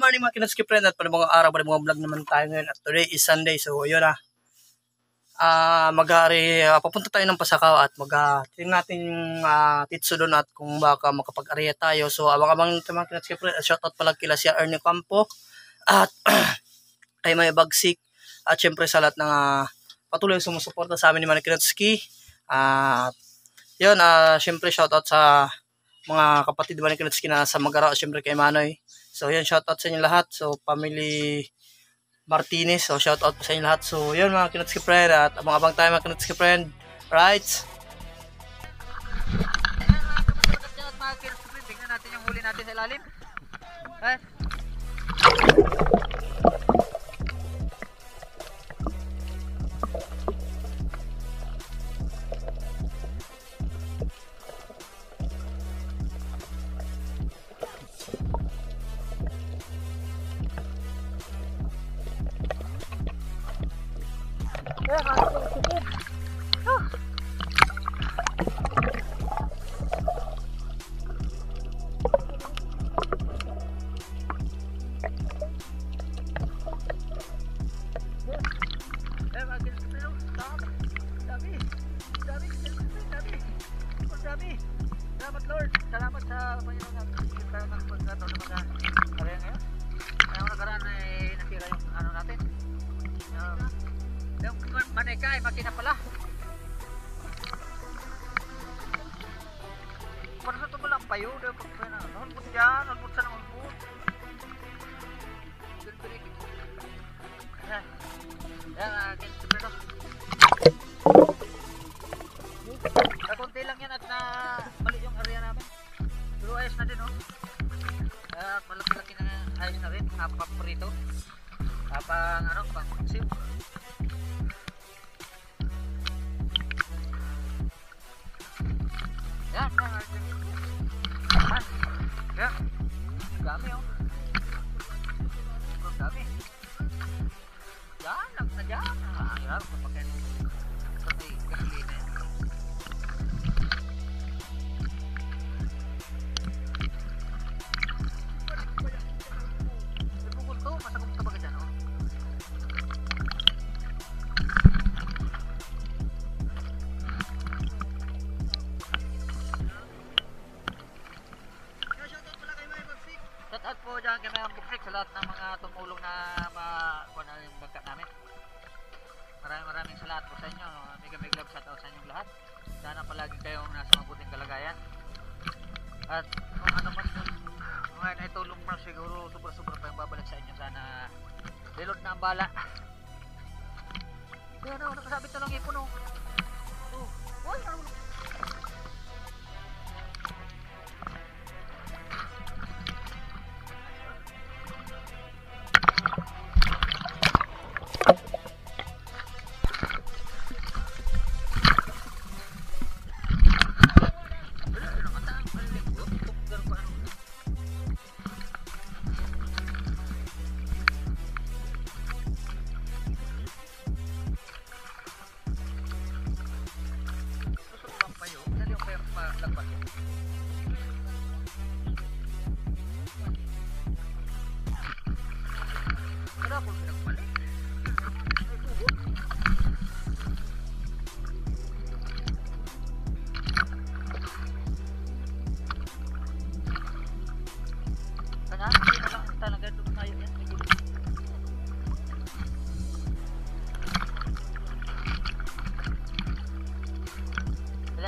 morning mga kinatski friend at mga araw pa mga vlog naman tayo ngayon at today is Sunday so yun papunta tayo ng Pasakaw at tingnan natin yung titso doon at kung baka makapag-area tayo so abang-abang mga kinatski friend at shoutout pala kila si Ernie Campo at kay May Bagsik at syempre sa lahat ng patuloy sumusuporta sa amin ni Manikinatski at yun syempre shoutout sa mga kapatid ni Manikinatski na sa Magara at syempre kay Manoy. So yan, shoutout sa inyo lahat. So family Martinez, so shoutout sa inyo lahat. So yun mga Kinatski friend at abang-abang tayo mga Kinatski friend. Right? Mga Kinatski friend, tingnan natin yung huli natin sa ilalim. Salamat Lord, salamat sa Panginoon na tayo ng pagkataon na mag-area ngayon. Kaya nakaraan ay nasira yung ano natin. Yung maneka ay makina pala. Para sa ito walang payo, nalbut dyan, nalbut sa nalbut. Yan, akin siyempre ito. Kakunti lang yan at mali yung area namin. Pero ayos na din, oh. Malaki-laki na ayos na rin. Paprito. Pang sim. Yan. Yan. Dami, oh. Dami. Yan, lang na dyan. Hirap kapag pati gasolina yan. Masakot ka ba ka dyan, oh? Shoutout po dyan kay May Bagsik sa lahat ng mga tumulong na makuha na yung bangka namin. Maraming salamat po sa inyo. Mega love shoutout sa inyong lahat. Sana palagi kayong nasa mabuting kalagayan. At kung ano man yung ngayon ay tulong mo siguro sobra-sobra pa yung babalik sa inyo. Sana bilod na ang bala. Kaya nakasabit na lang ipon, oh. Uy,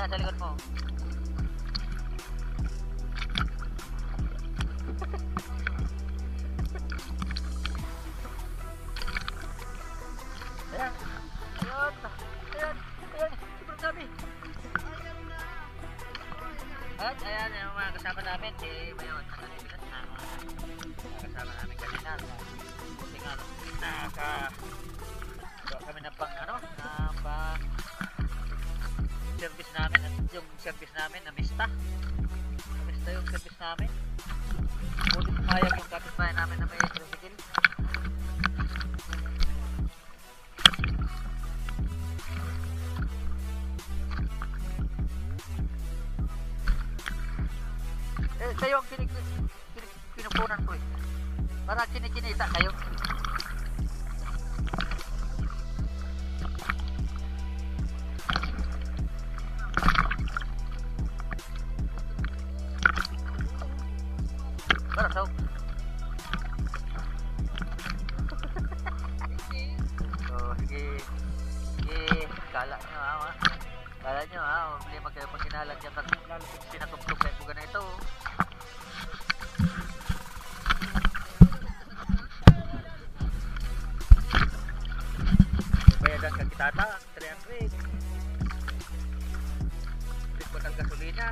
sa likod mo. Ayan. Super dami. At ayan yung mga kasama namin. Mayon, nakalibigat na kasama namin kanina. Buti nga kami na pang service namin at yung service namin na mista yung service namin. Buti pumayag yung kapitbahay namin na may tricycle. Kayo ang pinupunan ko eh. Para kinikinita kayo. Para so. So, sige. Sige, kala nyo ha. Kala nyo ha, mabili magkayo pag kinalan dyan. Lalo sinatuklog kayo po ganito. Bayadan ka kitata, 300. Bigod ang gasolina.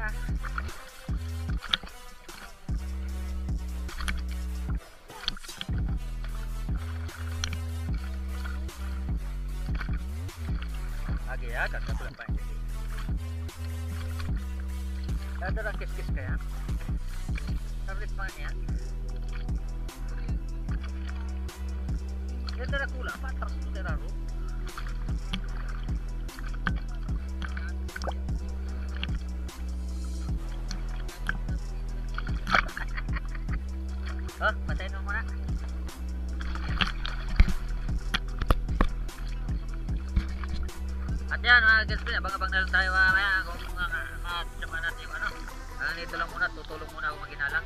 Lagi ya, kan tak boleh main. Ada orang kis-kis kaya. Tarif mana ya? Dia ada kula, apa terus terlalu. Oh, basahin mo muna. At yan mga guys, abang-abang na lang tayo mamaya kung matyaman natin yung ano. Nito lang muna, tutulong muna ako maginalang.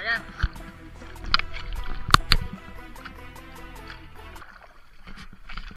Yan.